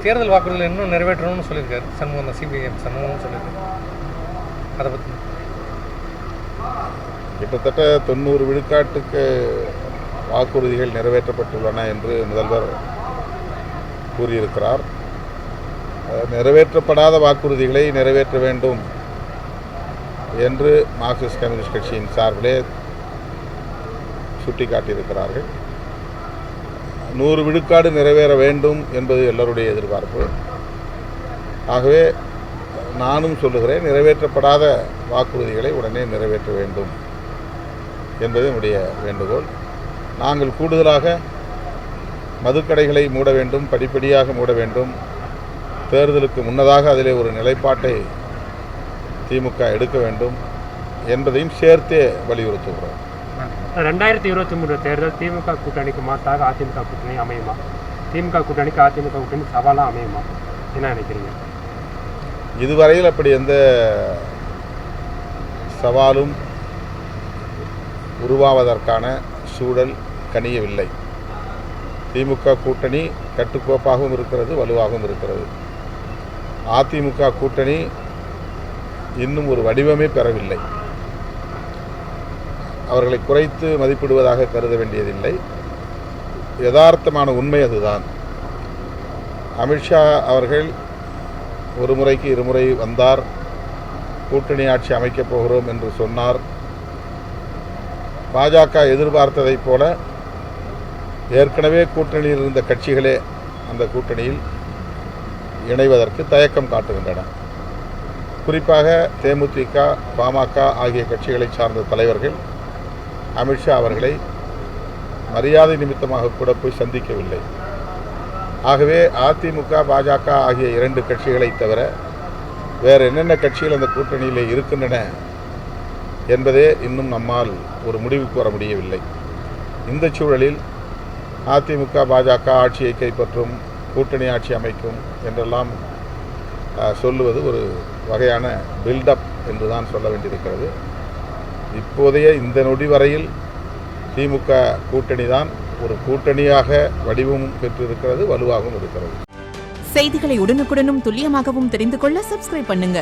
தேர்தல் வாக்குறுதிகள் இன்னும் நிறைவேற்றணும்னு சொல்லியிருக்காரு சண்முகம், சிபிஎம் சண்முகம் சொல்லியிருக்காரு. அதை பற்றி கிட்டத்தட்ட 90 விழுக்காட்டுக்கு வாக்குறுதிகள் நிறைவேற்றப்பட்டுள்ளன என்று முதல்வர் கூறியிருக்கிறார். நிறைவேற்றப்படாத வாக்குறுதிகளை நிறைவேற்ற வேண்டும் என்று மார்க்சிஸ்ட் கம்யூனிஸ்ட் கட்சியின் சார்பிலே சுட்டிக்காட்டியிருக்கிறார்கள். 100 விழுக்காடு நிறைவேற வேண்டும் என்பது எல்லோருடைய எதிர்பார்ப்பு. ஆகவே நானும் சொல்லுகிறேன், நிறைவேற்றப்படாத வாக்குறுதிகளை உடனே நிறைவேற்ற வேண்டும் என்பது என்னுடைய வேண்டுகோள். நாங்கள் கூடுதலாக மதுக்கடைகளை மூட வேண்டும், படிப்படியாக மூட வேண்டும், தேர்தலுக்கு முன்னதாக அதிலே ஒரு நிலைப்பாட்டை திமுக எடுக்க வேண்டும் என்பதையும் சேர்த்தே வலியுறுத்துகிறோம். 2023 தேர்தல் திமுக கூட்டணிக்கு மாற்றாக அதிமுக கூட்டணி அமையுமா? திமுக கூட்டணிக்கு அதிமுக கூட்டணி சவாலாக அமையுமா? என்ன நினைக்கிறீங்க? இதுவரையில் அப்படி எந்த சவாலும் உருவாவதற்கான சூழல் கனியவில்லை. திமுக கூட்டணி கட்டுக்கோப்பாகவும் இருக்கிறது, வலுவாகவும் இருக்கிறது. அதிமுக கூட்டணி இன்னும் ஒரு வடிவமே பெறவில்லை. அவர்களை குறைத்து மதிப்பிடுவதாக கருத வேண்டியதில்லை. யதார்த்தமான உண்மை அதுதான். அமித்ஷா அவர்கள் ஒரு முறைக்கு இருமுறை வந்தார், கூட்டணி ஆட்சி அமைக்கப் போகிறோம் என்று சொன்னார். பாஜக எதிர்பார்த்ததைப் போல ஏற்கனவே கூட்டணியில் இருந்த கட்சிகளே அந்த கூட்டணியில் இணைவதற்கு தயக்கம் காட்டுகின்றன. குறிப்பாக தேமுதிக, பாமக ஆகிய கட்சிகளை சார்ந்த தலைவர்கள் அமித்ஷா அவர்களை மரியாதை நிமித்தமாக கூட போய் சந்திக்கவில்லை. ஆகவே அதிமுக, பாஜக ஆகிய 2 கட்சிகளை தவிர வேறு என்னென்ன கட்சிகள் அந்த கூட்டணியில் இருக்கின்றன என்பதே இன்னும் நம்மால் ஒரு முடிவுக்கு வர முடியவில்லை. இந்த சூழலில் அதிமுக, பாஜக ஆட்சியை கைப்பற்றும், கூட்டணி ஆட்சி அமைக்கும் என்றெல்லாம் சொல்லுவது ஒரு வகையான பில்டப் என்று தான் சொல்ல வேண்டியிருக்கிறது. இப்போதைய இந்த நொடி வரையில் திமுக கூட்டணி தான் ஒரு கூட்டணியாக வடிவம் பெற்றிருக்கிறது, வலுவாகவும் இருக்கிறது. செய்திகளை உடனுக்குடனும் துல்லியமாகவும் தெரிந்து கொள்ள சப்ஸ்கிரைப் பண்ணுங்க.